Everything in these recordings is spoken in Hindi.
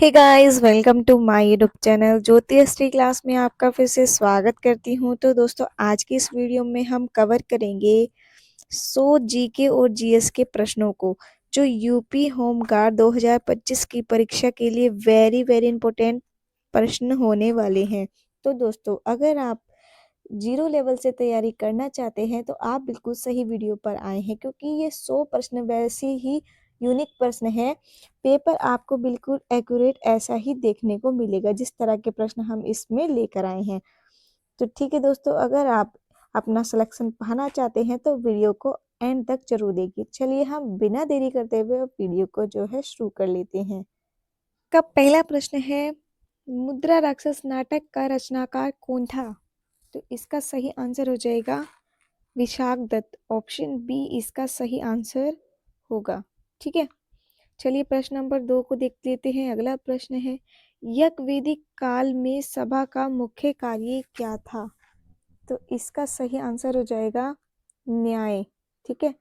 Hey guys, welcome to my YouTube channel Jyoti history class में आपका फिर से स्वागत करती हूँ। तो दोस्तों, आज की इस वीडियो में हम कवर करेंगे 100 जीके और जीएस के प्रश्नों को, जो यूपी होम गार्ड 2025 की परीक्षा के लिए वेरी वेरी इंपॉर्टेंट प्रश्न होने वाले हैं। तो दोस्तों, अगर आप जीरो लेवल से तैयारी करना चाहते हैं तो आप बिल्कुल सही वीडियो पर आए हैं, क्योंकि ये 100 प्रश्न वैसे ही यूनिक प्रश्न है। पेपर आपको बिल्कुल एक्यूरेट ऐसा ही देखने को मिलेगा जिस तरह के प्रश्न हम इसमें लेकर आए हैं। तो ठीक है दोस्तों, अगर आप अपना सिलेक्शन पाना चाहते हैं तो वीडियो को एंड तक जरूर देखिए। चलिए हम बिना देरी करते हुए वीडियो को जो है शुरू कर लेते हैं। का पहला प्रश्न है, मुद्रा राक्षस नाटक का रचनाकार कौन था? तो इसका सही आंसर हो जाएगा विशाख दत्त। ऑप्शन बी इसका सही आंसर होगा। ठीक है, चलिए प्रश्न नंबर 2 को देख लेते हैं। अगला प्रश्न है, यज्ञ वैदिक काल में सभा का मुख्य कार्य क्या था? तो इसका सही आंसर हो जाएगा न्याय। ठीक है,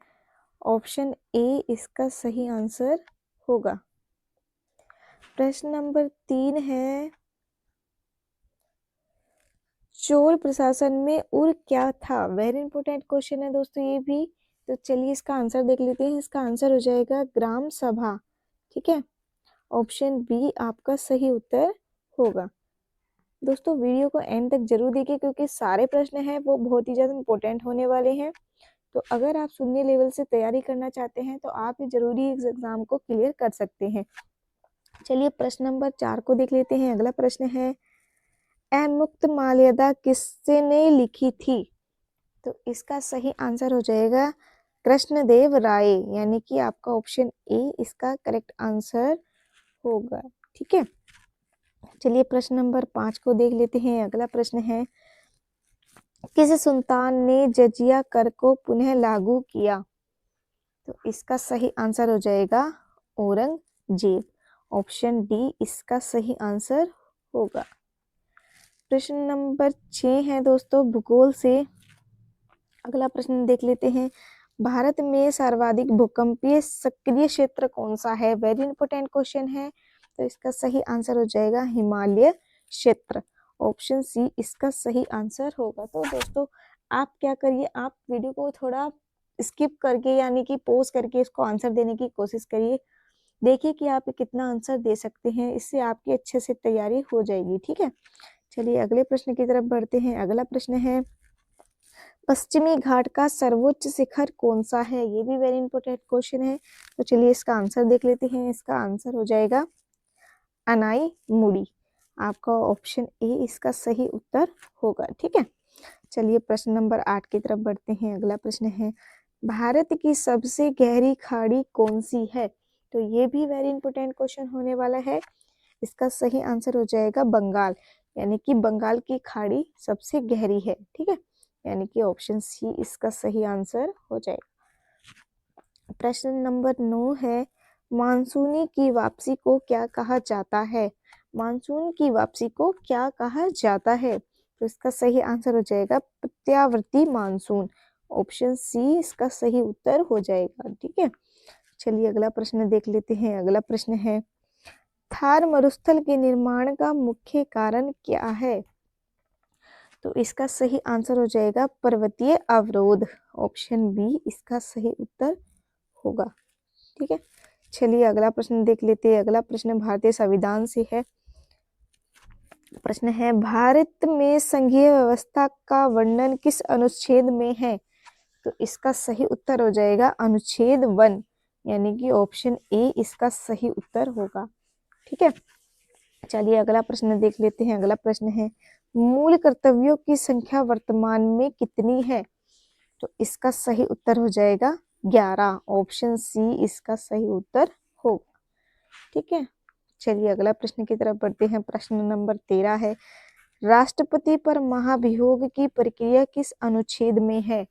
ऑप्शन ए इसका सही आंसर होगा। प्रश्न नंबर 3 है, चोल प्रशासन में उर क्या था? वेरी इंपॉर्टेंट क्वेश्चन है दोस्तों ये भी। तो चलिए इसका आंसर देख लेते हैं। इसका आंसर हो जाएगा ग्राम सभा। ठीक है, ऑप्शन बी आपका सही उत्तर होगा। दोस्तों, वीडियो को एंड तक जरूर देखिए, क्योंकि सारे प्रश्न हैं वो बहुत ही ज़्यादा इंपॉर्टेंट होने वाले हैं। तो अगर आप शून्य लेवल से तैयारी करना चाहते हैं तो आप ये जरूरी इस एग्जाम को क्लियर कर सकते हैं। चलिए प्रश्न नंबर 4 को देख लेते हैं। अगला प्रश्न है, मुक्त माल्यदा किसने लिखी थी? तो इसका सही आंसर हो जाएगा कृष्णदेव राय, यानी कि आपका ऑप्शन ए इसका करेक्ट आंसर होगा। ठीक है, चलिए प्रश्न नंबर 5 को देख लेते हैं। अगला प्रश्न है, किस सुल्तान ने जजिया कर को पुनः लागू किया? तो इसका सही आंसर हो जाएगा औरंगजेब। ऑप्शन डी इसका सही आंसर होगा। प्रश्न नंबर 6 है दोस्तों, भूगोल से। अगला प्रश्न देख लेते हैं, भारत में सर्वाधिक भूकंपीय सक्रिय क्षेत्र कौन सा है? वेरी इंपॉर्टेंट क्वेश्चन है। तो इसका सही आंसर हो जाएगा हिमालय क्षेत्र। ऑप्शन सी इसका सही आंसर होगा। तो दोस्तों, आप क्या करिए, आप वीडियो को थोड़ा स्किप करके यानी कि पॉज करके इसको आंसर देने की कोशिश करिए। देखिए कि आप कितना आंसर दे सकते हैं, इससे आपकी अच्छे से तैयारी हो जाएगी। ठीक है, चलिए अगले प्रश्न की तरफ बढ़ते हैं। अगला प्रश्न है, पश्चिमी घाट का सर्वोच्च शिखर कौन सा है? ये भी वेरी इंपॉर्टेंट क्वेश्चन है। तो चलिए इसका आंसर देख लेते हैं। इसका आंसर हो जाएगा अनाई मुड़ी। आपका ऑप्शन ए इसका सही उत्तर होगा। ठीक है, चलिए प्रश्न नंबर 8 की तरफ बढ़ते हैं। अगला प्रश्न है, भारत की सबसे गहरी खाड़ी कौन सी है? तो ये भी वेरी इंपॉर्टेंट क्वेश्चन होने वाला है। इसका सही आंसर हो जाएगा बंगाल, यानी कि बंगाल की खाड़ी सबसे गहरी है। ठीक है, यानी कि ऑप्शन सी इसका सही आंसर हो जाएगा। प्रश्न नंबर 9 है, मानसूनी की वापसी को क्या कहा जाता है? मानसून की वापसी को क्या कहा जाता है? तो इसका सही आंसर हो जाएगा प्रत्यावर्ती मानसून। ऑप्शन सी इसका सही उत्तर हो जाएगा। ठीक है, चलिए अगला प्रश्न देख लेते हैं। अगला प्रश्न है, थार मरुस्थल के निर्माण का मुख्य कारण क्या है? तो इसका सही आंसर हो जाएगा पर्वतीय अवरोध। ऑप्शन बी इसका सही उत्तर होगा। ठीक है, चलिए अगला प्रश्न देख लेते हैं। अगला प्रश्न भारतीय संविधान से है। प्रश्न है, भारत में संघीय व्यवस्था का वर्णन किस अनुच्छेद में है? तो इसका सही उत्तर हो जाएगा अनुच्छेद 1, यानी कि ऑप्शन ए इसका सही उत्तर होगा। ठीक है, चलिए अगला प्रश्न देख लेते हैं। अगला प्रश्न है, मूल कर्तव्यों की संख्या वर्तमान में कितनी है? तो इसका सही उत्तर हो जाएगा 11। ऑप्शन सी इसका सही उत्तर होगा। ठीक है, चलिए अगला प्रश्न की तरफ बढ़ते हैं। प्रश्न नंबर 13 है, राष्ट्रपति पर महाभियोग की प्रक्रिया किस अनुच्छेद में है?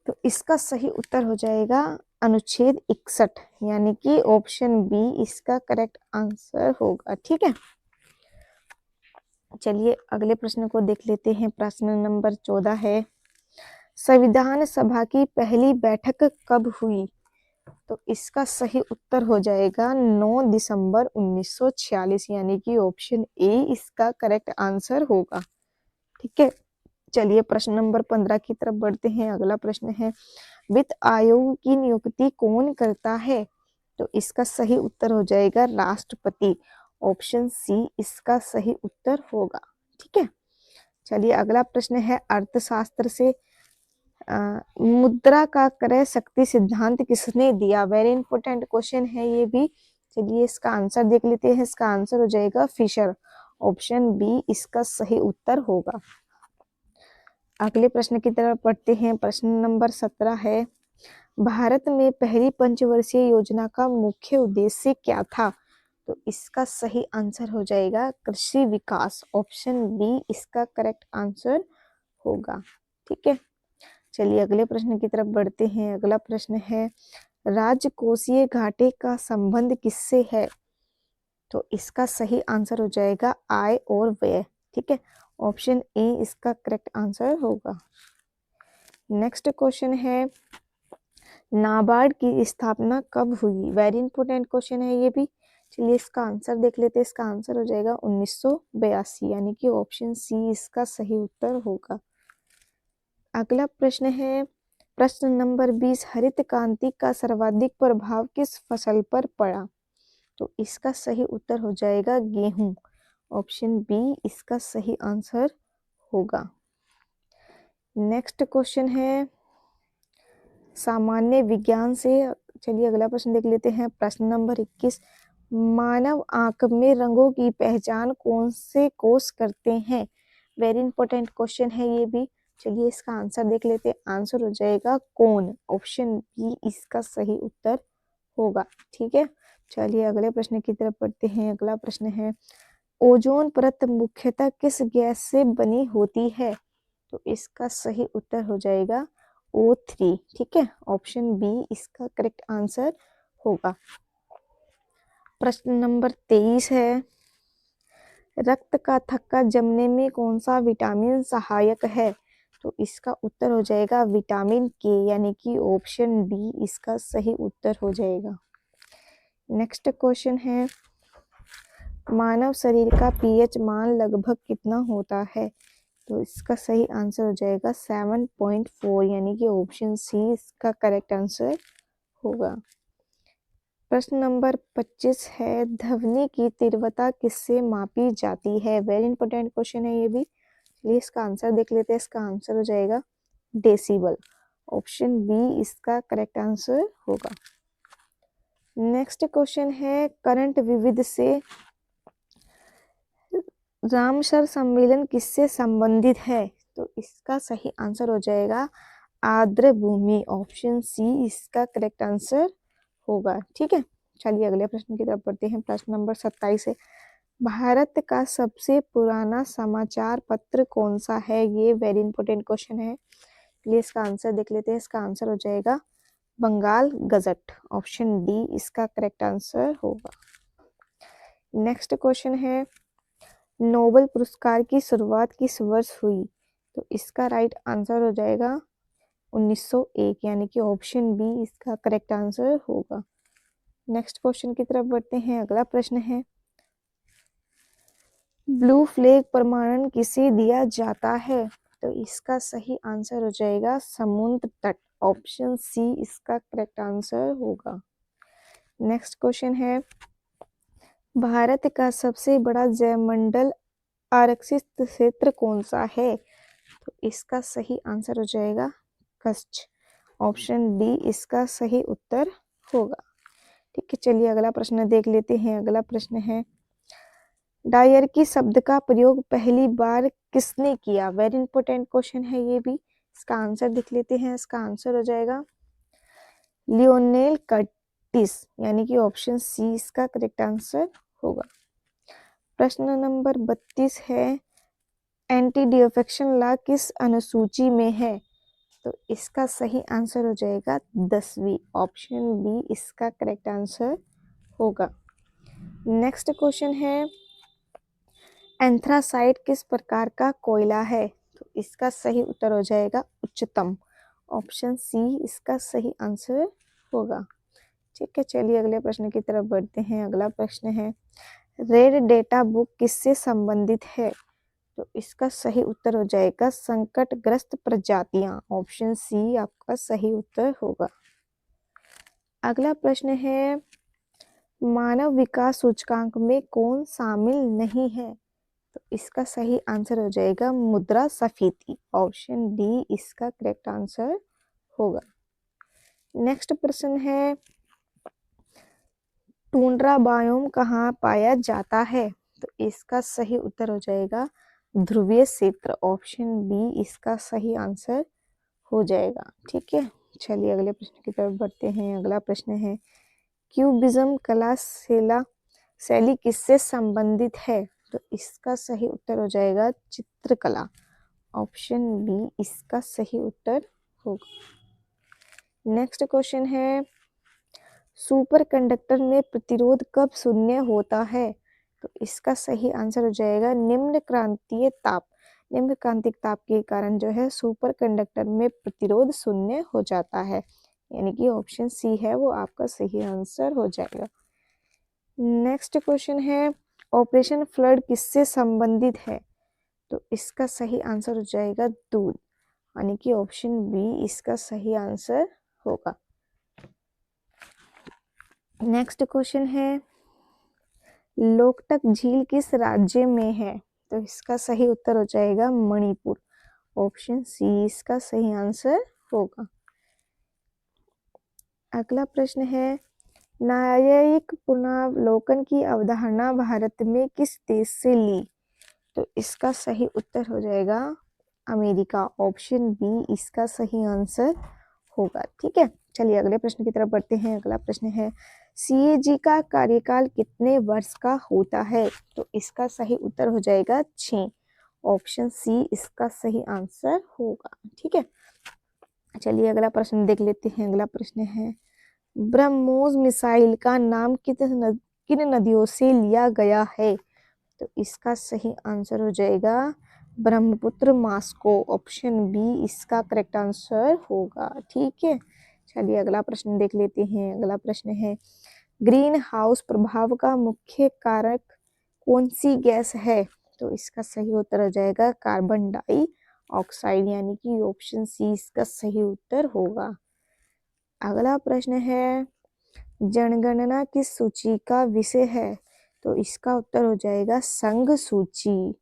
तो इसका सही उत्तर हो जाएगा अनुच्छेद 61, यानी कि ऑप्शन बी इसका करेक्ट आंसर होगा। ठीक है, चलिए अगले प्रश्न को देख लेते हैं। प्रश्न नंबर 14 है, संविधान सभा की पहली बैठक कब हुई? तो इसका सही उत्तर हो जाएगा 9 दिसंबर 1946, यानी कि ऑप्शन ए इसका करेक्ट आंसर होगा। ठीक है, चलिए प्रश्न नंबर 15 की तरफ बढ़ते हैं। अगला प्रश्न है, वित्त आयोग की नियुक्ति कौन करता है? तो इसका सही उत्तर हो जाएगा राष्ट्रपति। ऑप्शन सी इसका सही उत्तर होगा। ठीक है, चलिए अगला प्रश्न है अर्थशास्त्र से। मुद्रा का क्रय शक्ति सिद्धांत किसने दिया? वेरी इंपॉर्टेंट क्वेश्चन है ये भी। चलिए इसका आंसर देख लेते हैं। इसका आंसर हो जाएगा फिशर। ऑप्शन बी इसका सही उत्तर होगा। अगले प्रश्न की तरफ पढ़ते हैं। प्रश्न नंबर 17 है, भारत में पहली पंचवर्षीय योजना का मुख्य उद्देश्य क्या था? तो इसका सही आंसर हो जाएगा कृषि विकास। ऑप्शन बी इसका करेक्ट आंसर होगा। ठीक है, चलिए अगले प्रश्न की तरफ बढ़ते हैं। अगला प्रश्न है, राजकोषीय घाटे का संबंध किससे है? तो इसका सही आंसर हो जाएगा आय और व्यय। ठीक है, ऑप्शन ए इसका करेक्ट आंसर होगा। नेक्स्ट क्वेश्चन है, नाबार्ड की स्थापना कब हुई? वेरी इंपॉर्टेंट क्वेश्चन है ये भी। चलिए इसका आंसर देख लेते हैं। इसका आंसर हो जाएगा 1982, यानी कि ऑप्शन सी इसका सही उत्तर होगा। अगला प्रश्न है, प्रश्न नंबर 20, हरित क्रांति का सर्वाधिक प्रभाव किस फसल पर पड़ा? तो इसका सही उत्तर हो जाएगा गेहूं। ऑप्शन बी इसका सही आंसर होगा। नेक्स्ट क्वेश्चन है सामान्य विज्ञान से। चलिए अगला प्रश्न देख लेते हैं। प्रश्न नंबर 21, मानव आंख में रंगों की पहचान कौन से कोष करते हैं? वेरी इंपॉर्टेंट क्वेश्चन है ये भी। चलिए इसका आंसर देख लेते हैं। आंसर हो जाएगा कौन। ऑप्शन बी इसका सही उत्तर होगा। ठीक है, चलिए अगले प्रश्न की तरफ बढ़ते हैं। अगला प्रश्न है, ओजोन परत मुख्यतः किस गैस से बनी होती है? तो इसका सही उत्तर हो जाएगा O3। ठीक है, ऑप्शन बी इसका करेक्ट आंसर होगा। प्रश्न नंबर 23 है, रक्त का थक्का जमने में कौन सा विटामिन सहायक है? तो इसका उत्तर हो जाएगा विटामिन के, यानी कि ऑप्शन डी इसका सही उत्तर हो जाएगा। नेक्स्ट क्वेश्चन है, मानव शरीर का पीएच मान लगभग कितना होता है? तो इसका सही आंसर हो जाएगा 7.4, यानी कि ऑप्शन सी इसका करेक्ट आंसर होगा। प्रश्न नंबर 25 है, ध्वनि की तीव्रता किससे मापी जाती है? वेरी इंपॉर्टेंट क्वेश्चन है ये भी। चलिए इसका आंसर देख लेते हैं। इसका आंसर हो जाएगा डेसिबल। ऑप्शन बी इसका करेक्ट आंसर होगा। नेक्स्ट क्वेश्चन है, करंट विविध से रामसर सम्मेलन किससे संबंधित है? तो इसका सही आंसर हो जाएगा आर्द्र भूमि। ऑप्शन सी इसका करेक्ट आंसर होगा। ठीक है, चलिए अगले प्रश्न की तरफ बढ़ते हैं। प्रश्न नंबर 27 है, भारत का सबसे पुराना समाचार पत्र कौन सा है? ये वेरी इंपॉर्टेंट क्वेश्चन है। चलिए इसका आंसर देख लेते हैं। इसका आंसर हो जाएगा बंगाल गजट। ऑप्शन डी इसका करेक्ट आंसर होगा। नेक्स्ट क्वेश्चन है, नोबेल पुरस्कार की शुरुआत किस वर्ष हुई? तो इसका राइट आंसर हो जाएगा 1901, यानी कि ऑप्शन बी इसका करेक्ट आंसर होगा। नेक्स्ट क्वेश्चन की तरफ बढ़ते हैं। अगला प्रश्न है, ब्लू फ्लैग प्रमाणन किसे दिया जाता है? तो इसका सही आंसर हो जाएगा समुद्र तट। ऑप्शन सी इसका करेक्ट आंसर होगा। नेक्स्ट क्वेश्चन है, भारत का सबसे बड़ा जैवमंडल आरक्षित क्षेत्र कौन सा है? तो इसका सही आंसर हो जाएगा कच्छ। ऑप्शन डी इसका सही उत्तर होगा। ठीक है, चलिए अगला प्रश्न देख लेते हैं। अगला प्रश्न है, डायरकी शब्द का प्रयोग पहली बार किसने किया? वेरी इंपॉर्टेंट क्वेश्चन है ये भी। इसका आंसर देख लेते हैं। इसका आंसर हो जाएगा लियोनेल कर्टिस, यानी कि ऑप्शन सी इसका करेक्ट आंसर होगा। प्रश्न नंबर 32 है, एंटी डिफेक्शन लॉ किस अनुसूची में है? तो इसका सही आंसर हो जाएगा 10वीं। ऑप्शन बी इसका करेक्ट आंसर होगा। नेक्स्ट क्वेश्चन है, एंथ्रासाइट किस प्रकार का कोयला है? तो इसका सही उत्तर हो जाएगा उच्चतम। ऑप्शन सी इसका सही आंसर होगा। ठीक है, चलिए अगले प्रश्न की तरफ बढ़ते हैं। अगला प्रश्न है, रेड डेटा बुक किससे संबंधित है? तो इसका सही उत्तर हो जाएगा संकटग्रस्त प्रजातियां। ऑप्शन सी आपका सही उत्तर होगा। अगला प्रश्न है, मानव विकास सूचकांक में कौन शामिल नहीं है? तो इसका सही आंसर हो जाएगा मुद्रास्फीति। ऑप्शन डी इसका करेक्ट आंसर होगा। नेक्स्ट प्रश्न है, टुंड्रा बायोम कहाँ पाया जाता है? तो इसका सही उत्तर हो जाएगा ध्रुवीय क्षेत्र। ऑप्शन बी इसका सही आंसर हो जाएगा। ठीक है, चलिए अगले प्रश्न की तरफ बढ़ते हैं। अगला प्रश्न है, क्यूबिज्म कला शैली किससे संबंधित है? तो इसका सही उत्तर हो जाएगा चित्रकला। ऑप्शन बी इसका सही उत्तर होगा। नेक्स्ट क्वेश्चन है, सुपर कंडक्टर में प्रतिरोध कब शून्य होता है? तो इसका सही आंसर हो जाएगा निम्न क्रांतीय ताप। निम्न क्रांतिक ताप के कारण जो है सुपर कंडक्टर में प्रतिरोध शून्य हो जाता है, यानी कि ऑप्शन सी है वो आपका सही आंसर हो जाएगा। नेक्स्ट क्वेश्चन है, ऑपरेशन फ्लड किससे संबंधित है? तो इसका सही आंसर हो जाएगा दूध, यानी कि ऑप्शन बी इसका सही आंसर होगा। नेक्स्ट क्वेश्चन है, लोकटक झील किस राज्य में है? तो इसका सही उत्तर हो जाएगा मणिपुर। ऑप्शन सी इसका सही आंसर होगा। अगला प्रश्न है, न्यायिक पुनरावलोकन की अवधारणा भारत में किस देश से ली? तो इसका सही उत्तर हो जाएगा अमेरिका। ऑप्शन बी इसका सही आंसर होगा। ठीक है, चलिए अगले प्रश्न की तरफ बढ़ते हैं। अगला प्रश्न है, सीएजी का कार्यकाल कितने वर्ष का होता है? तो इसका सही उत्तर हो जाएगा 6। ऑप्शन सी इसका सही आंसर होगा। ठीक है, चलिए अगला प्रश्न देख लेते हैं। अगला प्रश्न है, ब्रह्मोस मिसाइल का नाम किन नदियों से लिया गया है? तो इसका सही आंसर हो जाएगा ब्रह्मपुत्र मास्को। ऑप्शन बी इसका करेक्ट आंसर होगा। ठीक है, चलिए अगला प्रश्न देख लेते हैं। अगला प्रश्न है, ग्रीन हाउस प्रभाव का मुख्य कारक कौन सी गैस है? तो इसका सही उत्तर हो जाएगा कार्बन डाइऑक्साइड, यानी कि ऑप्शन सी इसका सही उत्तर होगा। अगला प्रश्न है, जनगणना किस सूची का विषय है? तो इसका उत्तर हो जाएगा संघ सूची।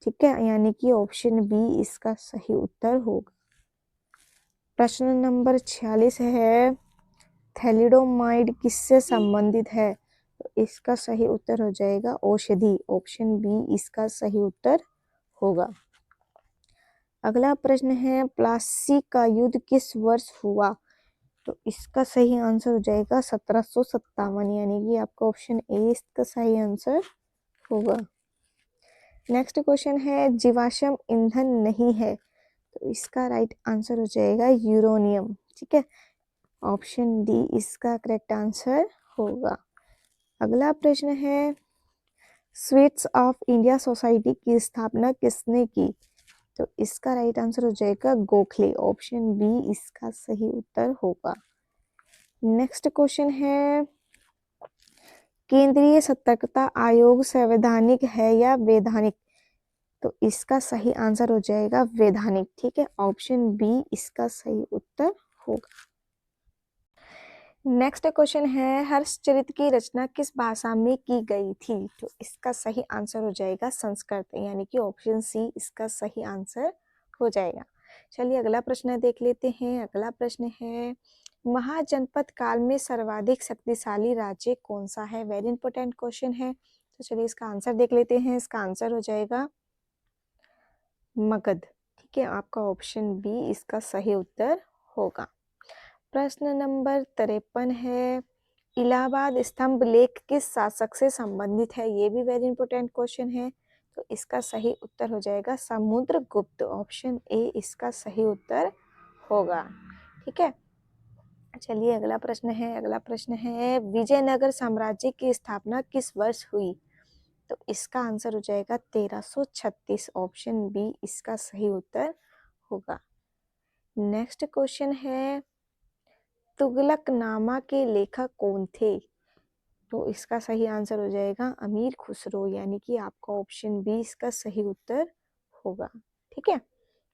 ठीक है, यानी कि ऑप्शन बी इसका सही उत्तर होगा। प्रश्न नंबर 46 है, थैलिडोमाइड किससे संबंधित है? तो इसका सही उत्तर हो जाएगा औषधि। ऑप्शन बी इसका सही उत्तर होगा। अगला प्रश्न है, प्लासी का युद्ध किस वर्ष हुआ? तो इसका सही आंसर हो जाएगा 1757, यानी कि आपका ऑप्शन ए इसका सही आंसर होगा। नेक्स्ट क्वेश्चन है, जीवाश्म ईंधन नहीं है, तो इसका राइट आंसर हो जाएगा यूरेनियम। ठीक है, ऑप्शन डी इसका करेक्ट आंसर होगा। अगला प्रश्न है, स्वीट्स ऑफ इंडिया सोसाइटी की स्थापना किसने की? तो इसका राइट आंसर हो जाएगा गोखले। ऑप्शन बी इसका सही उत्तर होगा। नेक्स्ट क्वेश्चन है, केंद्रीय सतर्कता आयोग संवैधानिक है या वैधानिक? तो इसका सही आंसर हो जाएगा वैधानिक। ठीक है, ऑप्शन बी इसका सही उत्तर होगा। नेक्स्ट क्वेश्चन है, हर्षचरित की रचना किस भाषा में की गई थी? तो इसका सही आंसर हो जाएगा संस्कृत, यानी कि ऑप्शन सी इसका सही आंसर हो जाएगा। चलिए अगला प्रश्न देख लेते हैं। अगला प्रश्न है, महाजनपद काल में सर्वाधिक शक्तिशाली राज्य कौन सा है? वेरी इंपॉर्टेंट क्वेश्चन है, तो चलिए इसका आंसर देख लेते हैं। इसका आंसर हो जाएगा मगध। ठीक है, आपका ऑप्शन बी इसका सही उत्तर होगा। प्रश्न नंबर 53 है, इलाहाबाद स्तंभ लेख किस शासक से संबंधित है? ये भी वेरी इंपॉर्टेंट क्वेश्चन है, तो इसका सही उत्तर हो जाएगा समुद्रगुप्त। ऑप्शन ए इसका सही उत्तर होगा। ठीक है, चलिए अगला प्रश्न है। अगला प्रश्न है, विजयनगर साम्राज्य की स्थापना किस वर्ष हुई? तो इसका आंसर हो जाएगा 1336। ऑप्शन बी इसका सही उत्तर होगा। नेक्स्ट क्वेश्चन है, तुगलकनामा के लेखक कौन थे? तो इसका सही आंसर हो जाएगा अमीर खुसरो, यानी कि आपका ऑप्शन बी इसका सही उत्तर होगा। ठीक है,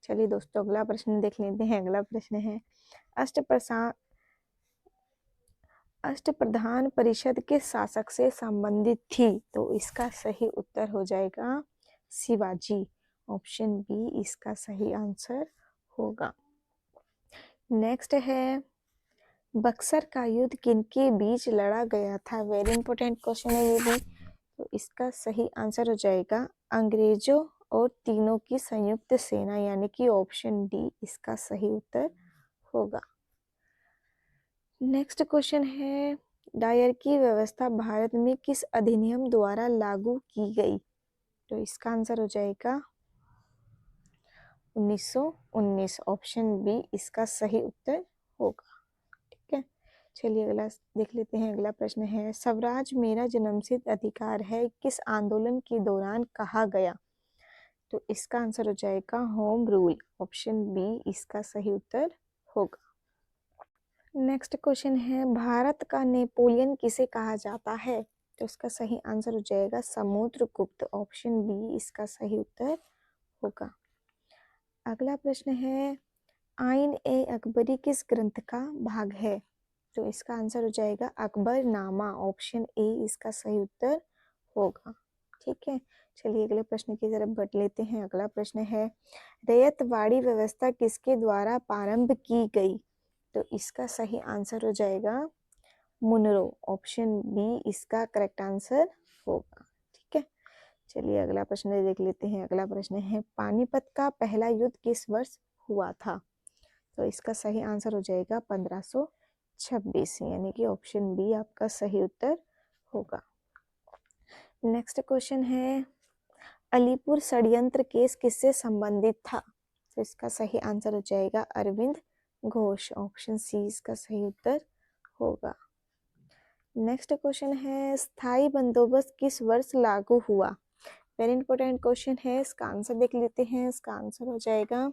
चलिए दोस्तों अगला प्रश्न देख लेते हैं। अगला प्रश्न है अष्टप्रधान परिषद किस शासक से संबंधित थी? तो इसका सही उत्तर हो जाएगा शिवाजी। ऑप्शन बी इसका सही आंसर होगा। नेक्स्ट है बक्सर का युद्ध किनके बीच लड़ा गया था? वेरी इंपॉर्टेंट क्वेश्चन है ये भी। तो इसका सही आंसर हो जाएगा अंग्रेजों और तीनों की संयुक्त सेना, यानी कि ऑप्शन डी इसका सही उत्तर होगा। नेक्स्ट क्वेश्चन है दायर की व्यवस्था भारत में किस अधिनियम द्वारा लागू की गई? तो इसका आंसर हो जाएगा 1919। ऑप्शन बी इसका सही उत्तर होगा। ठीक है, चलिए अगला देख लेते हैं। अगला प्रश्न है स्वराज मेरा जन्मसिद्ध अधिकार है किस आंदोलन के दौरान कहा गया? तो इसका आंसर हो जाएगा होम रूल। ऑप्शन बी इसका सही उत्तर होगा। नेक्स्ट क्वेश्चन है भारत का नेपोलियन किसे कहा जाता है? तो इसका सही आंसर हो जाएगा समुद्रगुप्त। ऑप्शन बी इसका सही उत्तर होगा। अगला प्रश्न है आइन ए अकबरी किस ग्रंथ का भाग है? तो इसका आंसर हो जाएगा अकबरनामा। ऑप्शन ए इसका सही उत्तर होगा। ठीक है, चलिए अगले प्रश्न की तरफ बढ़ लेते हैं। अगला प्रश्न है रैयतवाड़ी व्यवस्था किसके द्वारा प्रारंभ की गई? तो इसका सही आंसर हो जाएगा मुनरो। ऑप्शन बी इसका करेक्ट आंसर होगा। ठीक है, चलिए अगला प्रश्न देख लेते हैं। अगला प्रश्न है पानीपत का पहला युद्ध किस वर्ष हुआ था? तो इसका सही आंसर हो जाएगा 1526, यानी कि ऑप्शन बी आपका सही उत्तर होगा। नेक्स्ट क्वेश्चन है अलीपुर षड्यंत्र केस किससे संबंधित था? तो इसका सही आंसर हो जाएगा अरविंद घोष। ऑप्शन सी इसका सही उत्तर होगा। नेक्स्ट क्वेश्चन है स्थायी बंदोबस्त किस वर्ष लागू हुआ? वेरी इंपॉर्टेंट क्वेश्चन है, इसका आंसर देख लेते हैं। इसका आंसर हो जाएगा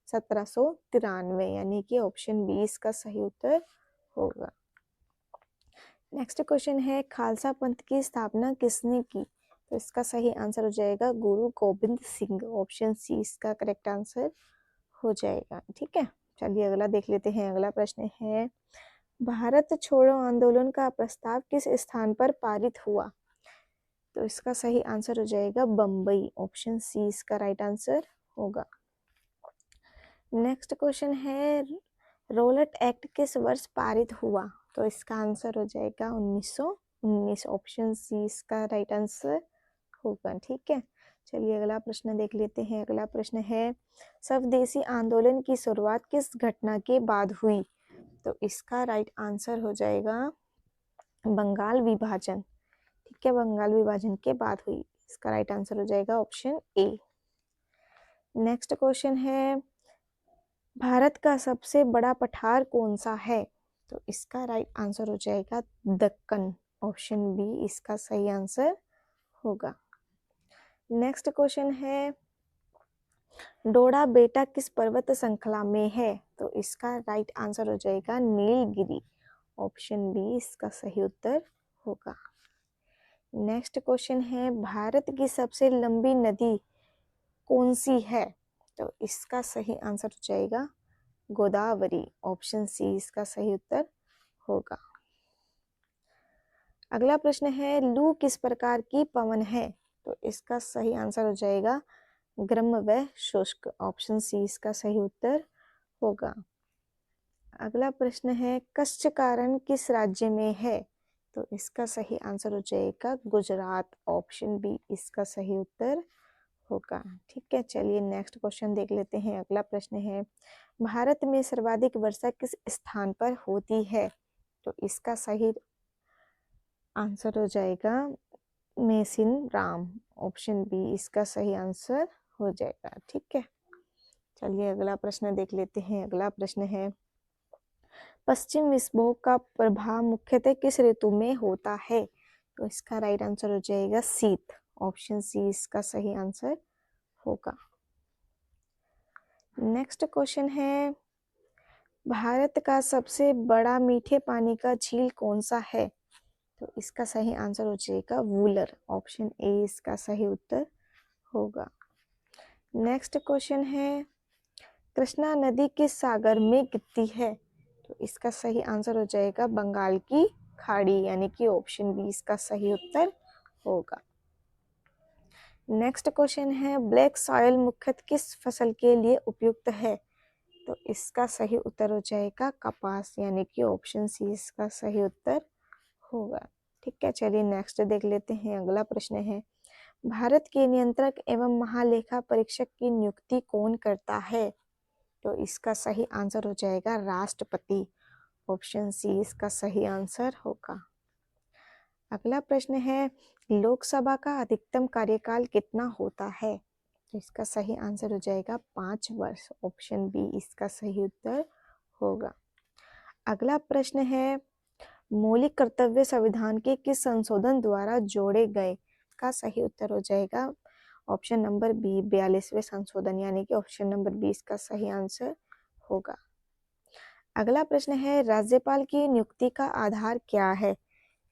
1793, यानी कि ऑप्शन बी इसका सही उत्तर होगा। नेक्स्ट क्वेश्चन है खालसा पंथ की स्थापना किसने की? तो इसका सही आंसर हो जाएगा गुरु गोबिंद सिंह। ऑप्शन सी इसका करेक्ट आंसर हो जाएगा। ठीक है, चलिए अगला देख लेते हैं। अगला प्रश्न है भारत छोड़ो आंदोलन का प्रस्ताव किस स्थान पर पारित हुआ? तो इसका सही आंसर हो जाएगा बम्बई। ऑप्शन सी इसका राइट आंसर होगा। नेक्स्ट क्वेश्चन है रोलट एक्ट किस वर्ष पारित हुआ? तो इसका आंसर हो जाएगा 1919। ऑप्शन सी इसका राइट आंसर होगा। ठीक है, चलिए अगला प्रश्न देख लेते हैं। अगला प्रश्न है स्वदेशी आंदोलन की शुरुआत किस घटना के बाद हुई? तो इसका राइट आंसर हो जाएगा बंगाल विभाजन। ठीक है, बंगाल विभाजन के बाद हुई। इसका राइट आंसर हो जाएगा ऑप्शन ए। नेक्स्ट क्वेश्चन है भारत का सबसे बड़ा पठार कौन सा है? तो इसका राइट आंसर हो जाएगा दक्कन। ऑप्शन बी इसका सही आंसर होगा। नेक्स्ट क्वेश्चन है डोडा बेटा किस पर्वत श्रृंखला में है? तो इसका राइट आंसर हो जाएगा नीलगिरी। ऑप्शन बी इसका सही उत्तर होगा। नेक्स्ट क्वेश्चन है भारत की सबसे लंबी नदी कौन सी है? तो इसका सही आंसर हो जाएगा गोदावरी। ऑप्शन सी इसका सही उत्तर होगा। अगला प्रश्न है लू किस प्रकार की पवन है? तो इसका सही आंसर हो जाएगा गर्म व शुष्क। ऑप्शन सी इसका सही उत्तर होगा। अगला प्रश्न है कच्छ का रण किस राज्य में है? तो इसका सही आंसर हो जाएगा गुजरात। ऑप्शन बी इसका सही उत्तर होगा। ठीक है, चलिए नेक्स्ट क्वेश्चन देख लेते हैं। अगला प्रश्न है भारत में सर्वाधिक वर्षा किस स्थान पर होती है? तो इसका सही आंसर हो जाएगा मेसिन राम। ऑप्शन बी इसका सही आंसर हो जाएगा। ठीक है, चलिए अगला प्रश्न देख लेते हैं। अगला प्रश्न है पश्चिम विक्षोभ का प्रभाव मुख्यतः किस ऋतु में होता है? तो इसका राइट आंसर हो जाएगा शीत। ऑप्शन सी इसका सही आंसर होगा। नेक्स्ट क्वेश्चन है भारत का सबसे बड़ा मीठे पानी का झील कौन सा है? तो इसका सही आंसर हो जाएगा वूलर। ऑप्शन ए इसका सही उत्तर होगा। नेक्स्ट क्वेश्चन है, कृष्णा नदी किस सागर में गिरती है? तो इसका सही आंसर हो जाएगा बंगाल की खाड़ी, यानी कि ऑप्शन बी इसका सही उत्तर होगा। नेक्स्ट क्वेश्चन है, ब्लैक सॉइल मुख्यतः किस फसल के लिए उपयुक्त है? तो इसका सही उत्तर हो जाएगा कपास, यानी कि ऑप्शन सी इसका सही उत्तर होगा। ठीक है, चलिए नेक्स्ट देख लेते हैं। अगला प्रश्न है, भारत के नियंत्रक एवं महालेखा परीक्षक की नियुक्ति कौन करता है? तो इसका सही आंसर हो जाएगा राष्ट्रपति। ऑप्शन सी इसका सही आंसर होगा। अगला प्रश्न है, लोकसभा का अधिकतम कार्यकाल कितना होता है? तो इसका सही आंसर हो जाएगा 5 वर्ष। ऑप्शन बी इसका सही उत्तर होगा। अगला प्रश्न है, मौलिक कर्तव्य संविधान के किस संशोधन द्वारा जोड़े गए? का सही उत्तर हो जाएगा ऑप्शन नंबर बी 42वें संशोधन, यानी कि ऑप्शन नंबर बी इसका सही आंसर होगा। अगला प्रश्न है, राज्यपाल की नियुक्ति का आधार क्या है?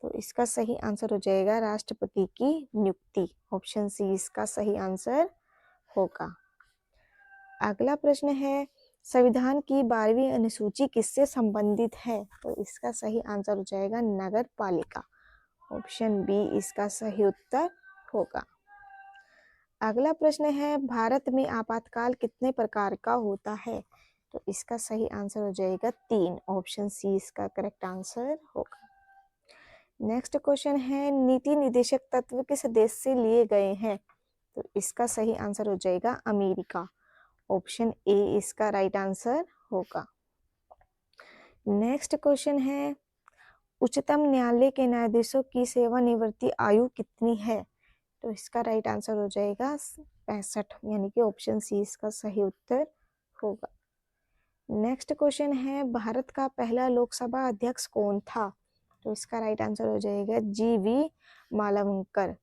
तो इसका सही आंसर हो जाएगा राष्ट्रपति की नियुक्ति। ऑप्शन सी इसका सही आंसर होगा। अगला प्रश्न है, संविधान की 12वीं अनुसूची किससे संबंधित है? तो इसका सही आंसर हो जाएगा नगर पालिका। ऑप्शन बी इसका सही उत्तर होगा। अगला प्रश्न है, भारत में आपातकाल कितने प्रकार का होता है? तो इसका सही आंसर हो जाएगा 3। ऑप्शन सी इसका करेक्ट आंसर होगा। नेक्स्ट क्वेश्चन है, नीति निदेशक तत्व किस देश से लिए गए हैं? तो इसका सही आंसर हो जाएगा अमेरिका। ऑप्शन ए इसका राइट आंसर होगा। नेक्स्ट क्वेश्चन है, उच्चतम न्यायालय के न्यायाधीशों की सेवानिवृत्ति आयु कितनी है? तो इसका राइट आंसर हो जाएगा 65, यानी कि ऑप्शन सी इसका सही उत्तर होगा। नेक्स्ट क्वेश्चन है, भारत का पहला लोकसभा अध्यक्ष कौन था? तो इसका राइट आंसर हो जाएगा जी.वी. मालवंकर।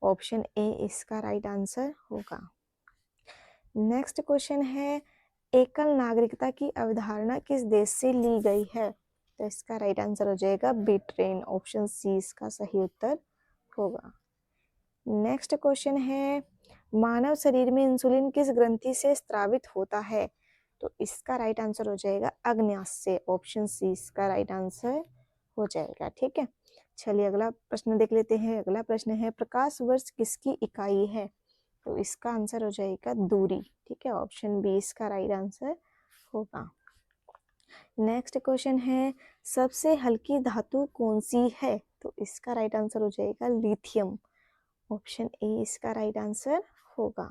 ऑप्शन ए इसका राइट आंसर होगा। नेक्स्ट क्वेश्चन है, एकल नागरिकता की अवधारणा किस देश से ली गई है? तो इसका राइट आंसर हो जाएगा ब्रिटेन। ऑप्शन सी इसका सही उत्तर होगा। नेक्स्ट क्वेश्चन है, मानव शरीर में इंसुलिन किस ग्रंथि से स्रावित होता है? तो इसका राइट आंसर हो जाएगा अग्न्याशय से। ऑप्शन सी इसका राइट आंसर हो जाएगा। ठीक है, चलिए अगला प्रश्न देख लेते हैं। अगला प्रश्न है, प्रकाश वर्ष किसकी इकाई है? तो इसका आंसर हो जाएगा दूरी। ठीक है, ऑप्शन बी इसका राइट आंसर होगा। नेक्स्ट क्वेश्चन है, सबसे हल्की धातु कौन सी है? तो इसका राइट आंसर हो जाएगा लिथियम। ऑप्शन ए इसका राइट आंसर होगा।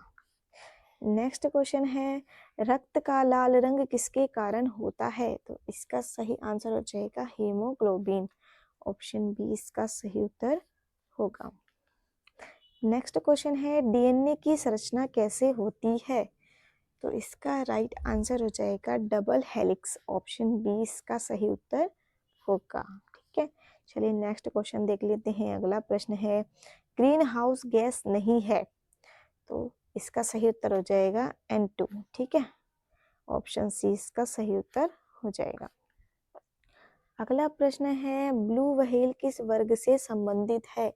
नेक्स्ट क्वेश्चन है, रक्त का लाल रंग किसके कारण होता है? तो इसका सही आंसर हो जाएगा हीमोग्लोबिन। ऑप्शन बी इसका सही उत्तर होगा। नेक्स्ट क्वेश्चन है, डीएनए की संरचना कैसे होती है? तो इसका राइट आंसर हो जाएगा डबल हेलिक्स। ऑप्शन बी इसका सही उत्तर होगा। ठीक है, चलिए नेक्स्ट क्वेश्चन देख लेते हैं। अगला प्रश्न है, ग्रीन हाउस गैस नहीं है, तो इसका सही उत्तर हो जाएगा N2। ठीक है, ऑप्शन सी इसका सही उत्तर हो जाएगा। अगला प्रश्न है, ब्लू व्हेल किस वर्ग से संबंधित है?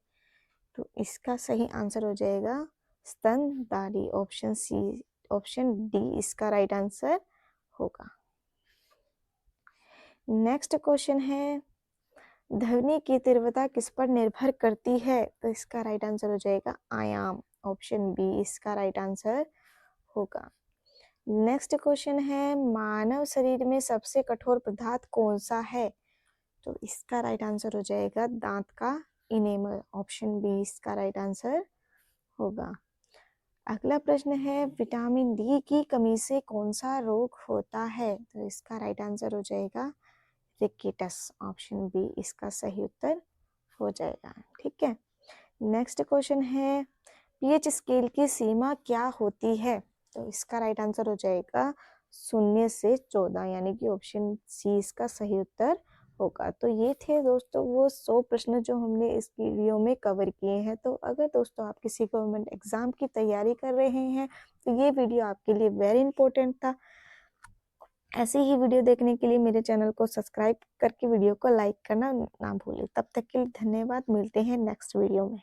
तो इसका सही आंसर हो जाएगा स्तनधारी। ऑप्शन सी, ऑप्शन डी इसका राइट आंसर होगा। नेक्स्ट क्वेश्चन है, ध्वनि की तीव्रता किस पर निर्भर करती है? तो इसका राइट आंसर हो जाएगा आयाम। ऑप्शन बी इसका राइट आंसर होगा। नेक्स्ट क्वेश्चन है, मानव शरीर में सबसे कठोर पदार्थ कौन सा है? तो इसका राइट आंसर हो जाएगा दांत का इनेमल। ऑप्शन बी इसका राइट आंसर होगा। अगला प्रश्न है, विटामिन डी की कमी से कौन सा रोग होता है? तो इसका राइट आंसर हो जाएगा रिकेटस। ऑप्शन बी इसका सही उत्तर हो जाएगा। ठीक है, नेक्स्ट क्वेश्चन है, पीएच स्केल की सीमा क्या होती है? तो इसका राइट आंसर हो जाएगा 0 से 14, यानी कि ऑप्शन सी इसका सही उत्तर होगा। तो ये थे दोस्तों वो 100 प्रश्न जो हमने इस वीडियो में कवर किए हैं। तो अगर दोस्तों आप किसी गवर्नमेंट एग्जाम की तैयारी कर रहे हैं तो ये वीडियो आपके लिए वेरी इंपॉर्टेंट था। ऐसी ही वीडियो देखने के लिए मेरे चैनल को सब्सक्राइब करके वीडियो को लाइक करना ना भूलें। तब तक के लिए धन्यवाद, मिलते हैं नेक्स्ट वीडियो में।